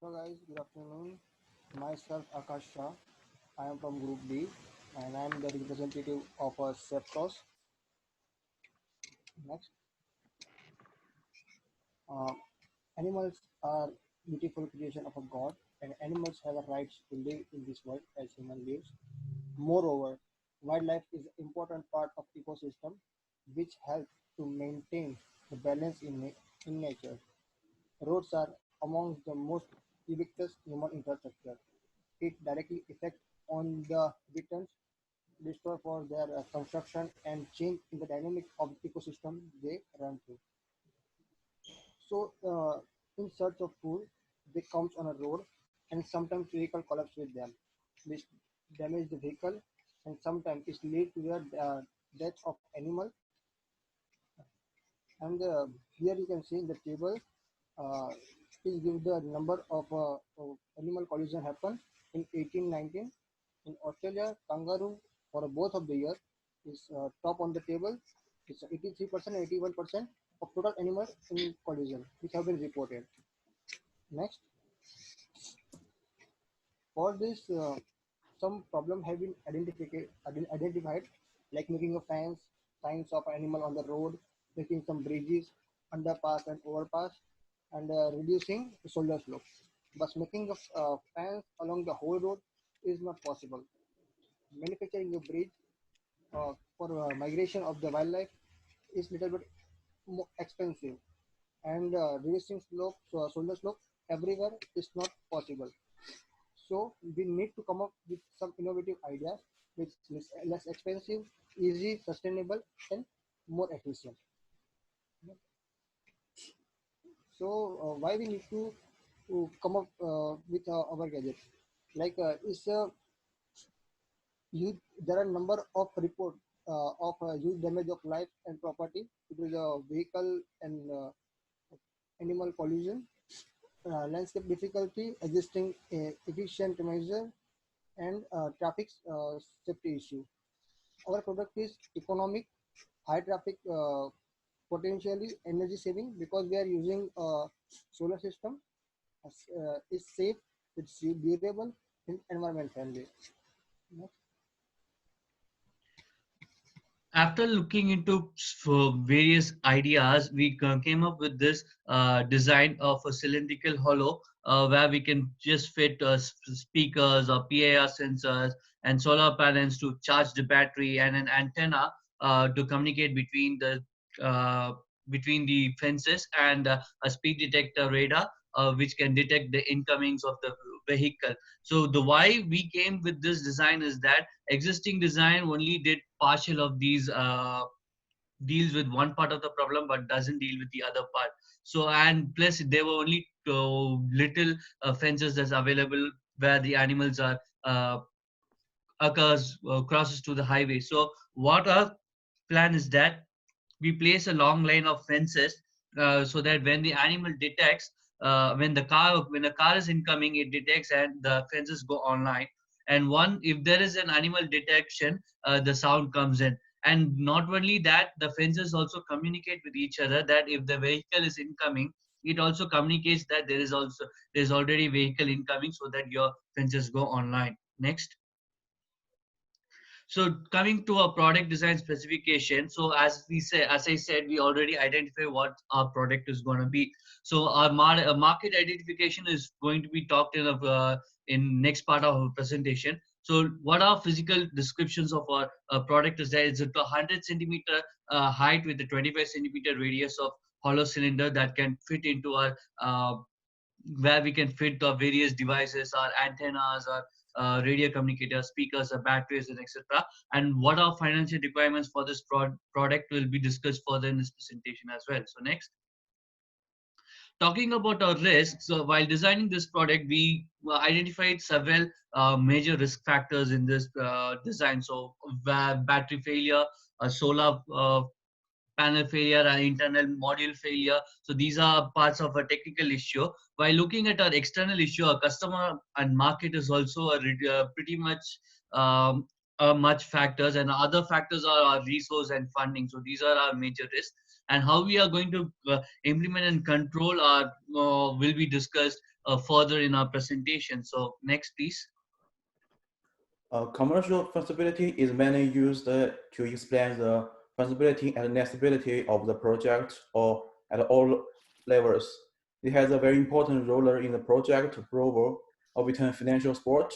Hello guys, good afternoon. Myself Akash Shah. I am from Group B and I am the representative of Septos. Next, uh, animals are beautiful creation of a god, and animals have a rights to live in this world as human lives. Moreover, wildlife is an important part of ecosystem, which helps to maintain the balance in nature. Roads are among the most ubiquitous human infrastructure. It directly affects on the returns destroy for their construction and change in the dynamic of the ecosystem they run through. So, in search of food, they comes on a road, and sometimes vehicle collapse with them, which damage the vehicle, and sometimes it lead to the death of animal. And here you can see in the table, uh, it gives the number of animal collision happen in 1819 in Australia. Kangaroo for both of the year is top on the table. It's 83% and 81% of total animals in collision which have been reported. Next, for this, some problem have been identified, like making a fence, signs of animal on the road, making some bridges, underpass and overpass, and reducing the shoulder slope. But making a fence along the whole road is not possible. Manufacturing a bridge for migration of the wildlife is little bit more expensive, and reducing slope, shoulder slope everywhere is not possible. So we need to come up with some innovative ideas which is less expensive, easy, sustainable, and more efficient. So why we need to come up with our gadgets? Like is huge, there are number of report of huge damage of life and property due to the vehicle and animal collision, landscape difficulty, existing efficient measure, and traffic safety issue. Our product is economic, high traffic, potentially energy saving because we are using a solar system. Is safe, it's durable, and environment friendly. After looking into various ideas, we came up with this design of a cylindrical hollow where we can just fit speakers or PIR sensors and solar panels to charge the battery and an antenna to communicate uh, between the fences and a speed detector radar which can detect the incomings of the vehicle. So the why we came with this design is that existing design only did partial of these deals with one part of the problem but doesn't deal with the other part. So and plus there were only little fences that's available where the animals are occurs crosses to the highway. So what our plan is that we place a long line of fences so that when the animal detects when a car is incoming, it detects and the fences go online. And one, if there is an animal detection, the sound comes in. And not only that, the fences also communicate with each other that if the vehicle is incoming, it also communicates that there's already vehicle incoming, so that your fences go online. Next. So coming to our product design specification, so as I said, we already identify what our product is going to be. So our market identification is going to be talked in next part of our presentation. So what are physical descriptions of our product is that it's a 100 centimeter height with a 25 centimeter radius of hollow cylinder that can fit into our where we can fit our various devices, our antennas, our radio communicators, speakers, our batteries, and etc. And what are financial requirements for this product will be discussed further in this presentation as well. So next, talking about our risks, so while designing this product, we identified several major risk factors in this design. So battery failure, solar panel failure and internal module failure. So these are parts of a technical issue. While looking at our external issue, our customer and market is also pretty much um, much factors, and other factors are our resource and funding. So these are our major risks. and how we are going to implement and control our will be discussed further in our presentation. So next, please. Commercial feasibility is mainly used to explain the feasibility and necessity of the project or at all levels. It has a very important role in the project approval of between financial support,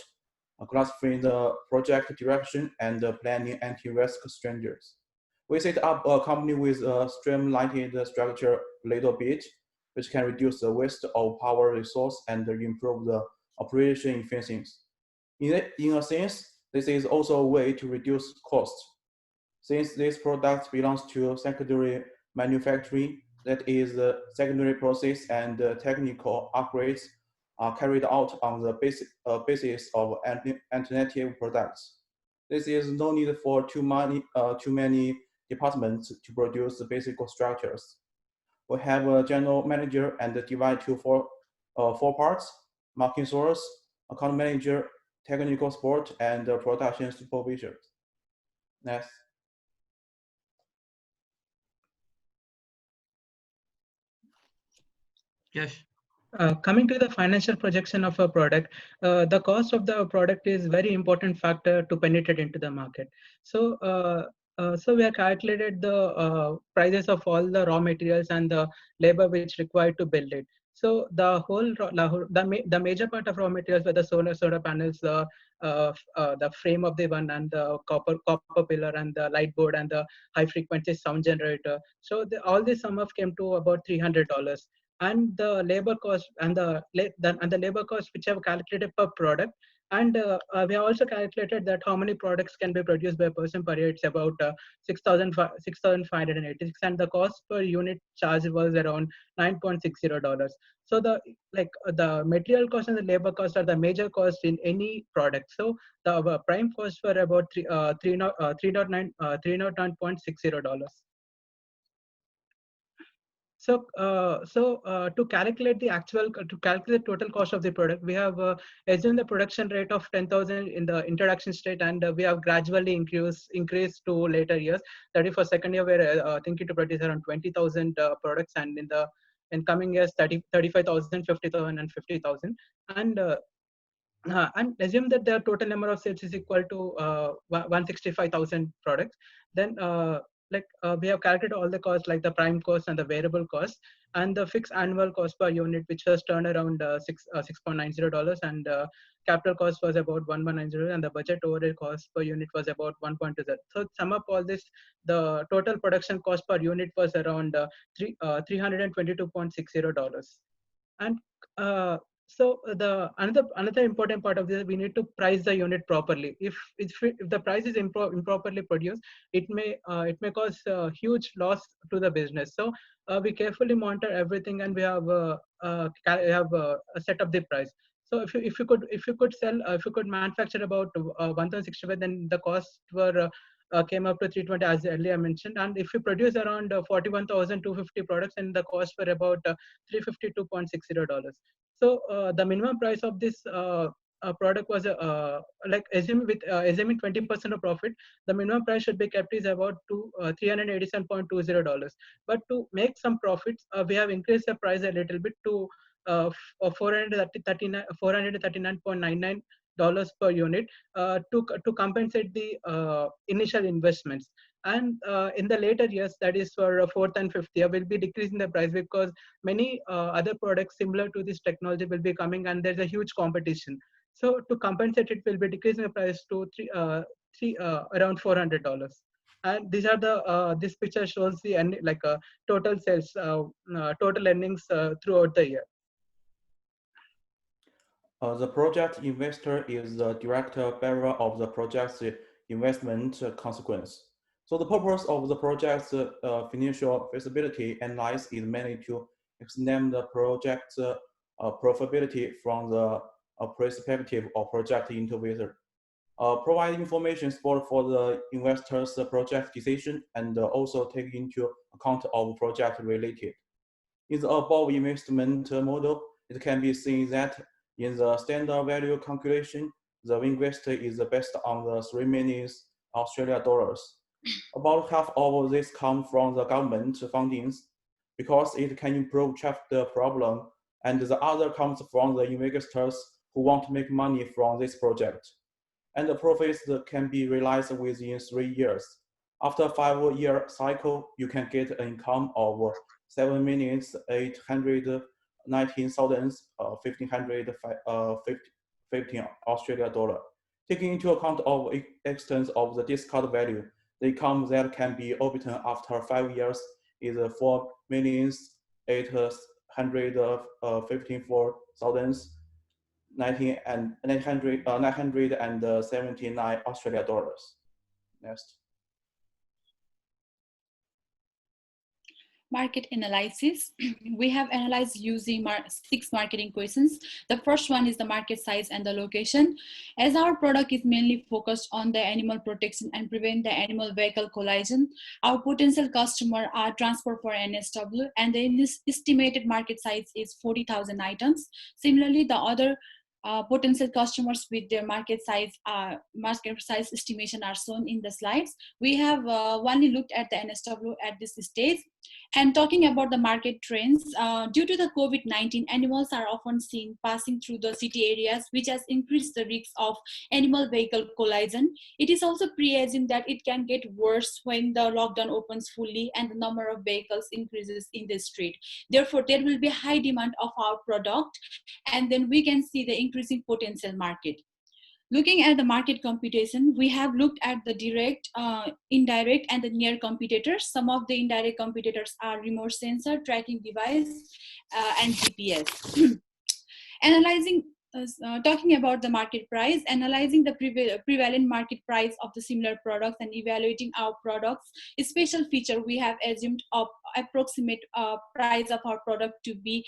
classifying the project direction, and planning anti-risk standards. We set up a company with a streamlined structure a little bit, which can reduce the waste of power resource and improve the operation efficiency. In a sense, this is also a way to reduce costs. Since this product belongs to secondary manufacturing, that is, the secondary process and technical upgrades are carried out on the basis of alternative products. This is no need for too many departments to produce the basic structures. We have a general manager and divide to four parts: marketing source, account manager, technical support, and production supervision. Next. Yes. Coming to the financial projection of a product, the cost of the product is very important factor to penetrate into the market. So we have calculated the prices of all the raw materials and the labor which required to build it. So the major part of raw materials were the solar panels, the frame of the one, and the copper pillar, and the light board, and the high frequency sound generator. So all this sum of came to about $300, and the labor cost and the labor cost which have calculated per product. And we have also calculated that how many products can be produced by a person per year. It's about 6,586, and the cost per unit charge was around $9.60. So the material cost and the labor cost are the major cost in any product. So the prime cost were about $309.60. To calculate to calculate total cost of the product, we have assumed the production rate of 10,000 in the introduction state, and we have gradually increased to later years. That is, for second year, we're thinking to produce around 20,000 products, and in coming years, 35,000, 50,000, and 50,000. And assume that the total number of sales is equal to 165,000 products. Then we have calculated all the costs, like the prime cost and the variable cost, and the fixed annual cost per unit, which was turned around $6.90, and capital cost was about 1,190, and the budget overhead cost per unit was about 1.20. So sum up all this, the total production cost per unit was around $322.60. And the another important part of this, we need to price the unit properly. If the price is improperly produced, it may cause huge loss to the business. So we carefully monitor everything, and we have set up the price. So if you could manufacture about 1,065, then the costs were came up to 320, as earlier mentioned. And if you produce around 41,250 products, then the cost were about $352.60. So the minimum price of this product was assuming 20% of profit, the minimum price should be kept is about $387.20. But to make some profits, we have increased the price a little bit to $439.99 per unit, to compensate the initial investments. And in the later years, that is for fourth and fifth year, we'll be decreasing the price, because many other products similar to this technology will be coming, and there's a huge competition. So to compensate it, we'll be decreasing the price to around $400. And these are this picture shows the total sales, total earnings throughout the year. The project investor is the direct bearer of the project's investment consequence. So the purpose of the project's financial feasibility analysis is mainly to examine the project's profitability from the perspective of project interviewer, provide information support for the investor's project decision, and also take into account of project related. In the above investment model, it can be seen that in the standard value calculation, the investor is based on the 3 million Australian dollars. About half of this comes from the government fundings because it can improve traffic problem, and the other comes from the investors who want to make money from this project. And the profits can be realized within 3 years. After a 5-year cycle, you can get an income of 7,819,1515 Australia dollar. Taking into account of extent of the discount value, the income that can be obtained after 5 years is 4,854,000 979 Australia dollars. Next. Market analysis. We have analyzed using 6 marketing questions. The first one is the market size and the location. As our product is mainly focused on the animal protection and prevent the animal vehicle collision, our potential customer are transport for NSW, and the estimated market size is 40,000 items. Similarly, the other potential customers with their market size estimation are shown in the slides. We have only looked at the NSW at this stage. And talking about the market trends, due to the COVID-19, animals are often seen passing through the city areas, which has increased the risk of animal vehicle collision. It is also presumed that it can get worse when the lockdown opens fully and the number of vehicles increases in the street. Therefore, there will be high demand of our product, and then we can see the increasing potential market. Looking at the market computation, we have looked at the direct, indirect, and the near competitors. Some of the indirect competitors are remote sensor, tracking device, and GPS. Talking about the market price, analyzing the prevalent market price of the similar products and evaluating our products. A special feature, we have assumed of approximate price of our product to be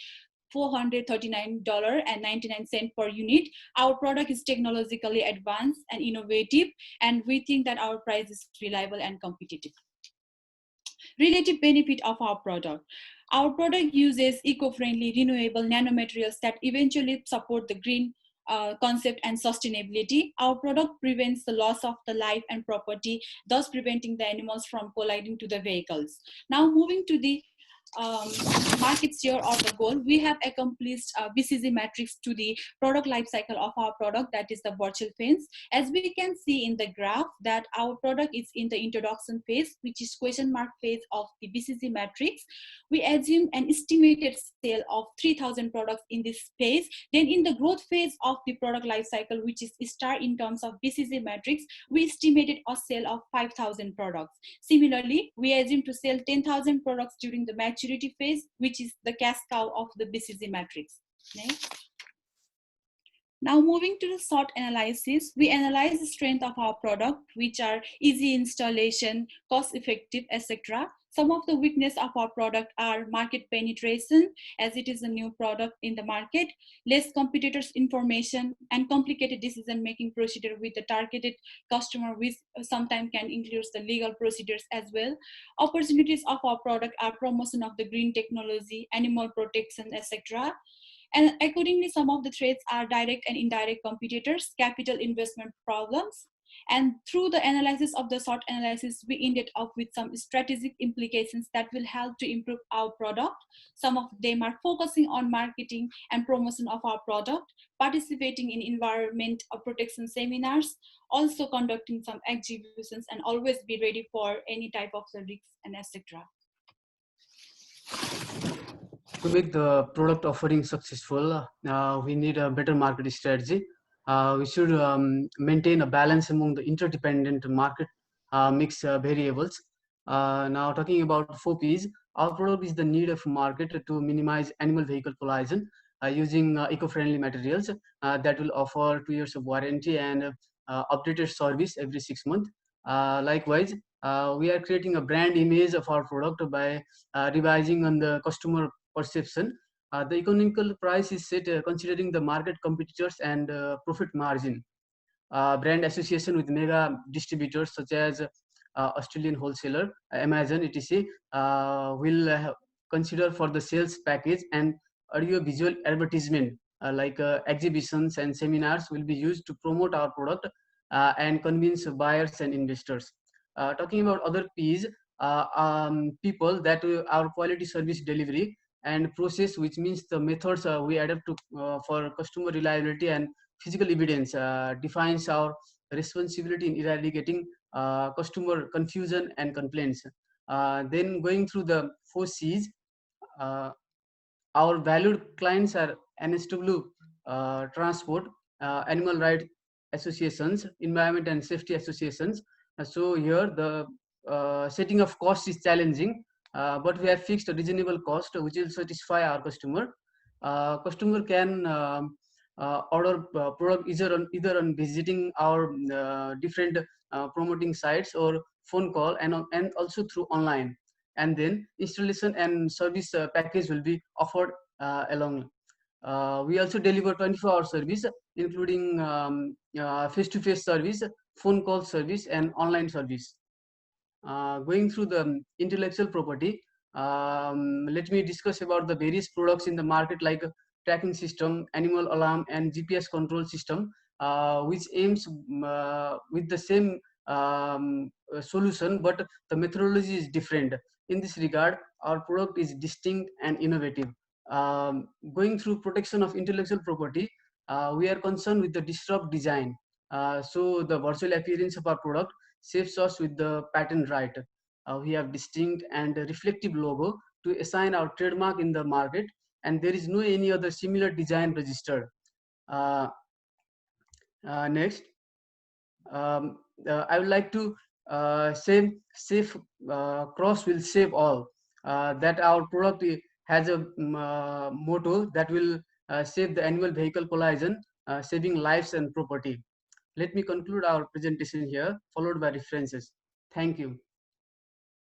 $439.99 per unit. Our product is technologically advanced and innovative, and we think that our price is reliable and competitive. Relative benefit of our product. Our product uses eco-friendly, renewable nanomaterials that eventually support the green concept and sustainability. Our product prevents the loss of the life and property, thus preventing the animals from colliding to the vehicles. Now moving to the market share or the goal, we have accomplished BCG matrix to the product life cycle of our product, that is the VirtualFence. As we can see in the graph that our product is in the introduction phase, which is question mark phase of the BCG matrix. We assume an estimated sale of 3,000 products in this phase. Then in the growth phase of the product life cycle, which is star in terms of BCG matrix, we estimated a sale of 5,000 products. Similarly, we assume to sell 10,000 products during the maturity phase, which is the cash cow of the BCG matrix. Next. Now moving to the SWOT analysis, we analyze the strength of our product, which are easy installation, cost effective, etc. Some of the weakness of our product are market penetration, as it is a new product in the market, less competitors information, and complicated decision-making procedure with the targeted customer, which sometimes can include the legal procedures as well. Opportunities of our product are promotion of the green technology, animal protection, etc. And accordingly, some of the threats are direct and indirect competitors, capital investment problems. And through the analysis of the SWOT analysis, we ended up with some strategic implications that will help to improve our product. Some of them are focusing on marketing and promotion of our product, participating in environment protection seminars, also conducting some exhibitions, and always be ready for any type of the risks and etc. To make the product offering successful, we need a better market strategy. We should maintain a balance among the interdependent market mix variables. Now talking about 4 Ps, our product is the need of market to minimize animal vehicle collision using eco-friendly materials that will offer 2 years of warranty and updated service every 6 months. Likewise, we are creating a brand image of our product by revising on the customer perception. The economical price is set considering the market competitors and profit margin. Brand association with mega distributors such as Australian wholesaler, Amazon, etc. Will consider for the sales package, and audio visual advertisement like exhibitions and seminars will be used to promote our product and convince buyers and investors. Talking about other P's, people, that our quality service delivery, and process, which means the methods we adapt to for customer reliability, and physical evidence defines our responsibility in eradicating customer confusion and complaints. Then going through the 4 C's, uh, our valued clients are NSW Transport, animal rights associations, environment and safety associations. So here the setting of cost is challenging, but we have fixed a reasonable cost which will satisfy our customer. Customer can order product either on visiting our different promoting sites, or phone call, and also through online. And then installation and service package will be offered along. We also deliver 24-hour service, including face-to-face service, phone call service, and online service. Going through the intellectual property, let me discuss about the various products in the market, like tracking system, animal alarm, and GPS control system, which aims with the same solution, but the methodology is different. In this regard, our product is distinct and innovative. Going through protection of intellectual property, we are concerned with the disrupt design. So the virtual appearance of our product saves us with the patent right. We have distinct and reflective logo to assign our trademark in the market, and there is no any other similar design registered. Uh, Next, I would like to say safe cross will save all. That our product has a motto that will save the animal vehicle collision, saving lives and property. Let me conclude our presentation here, followed by references. Thank you.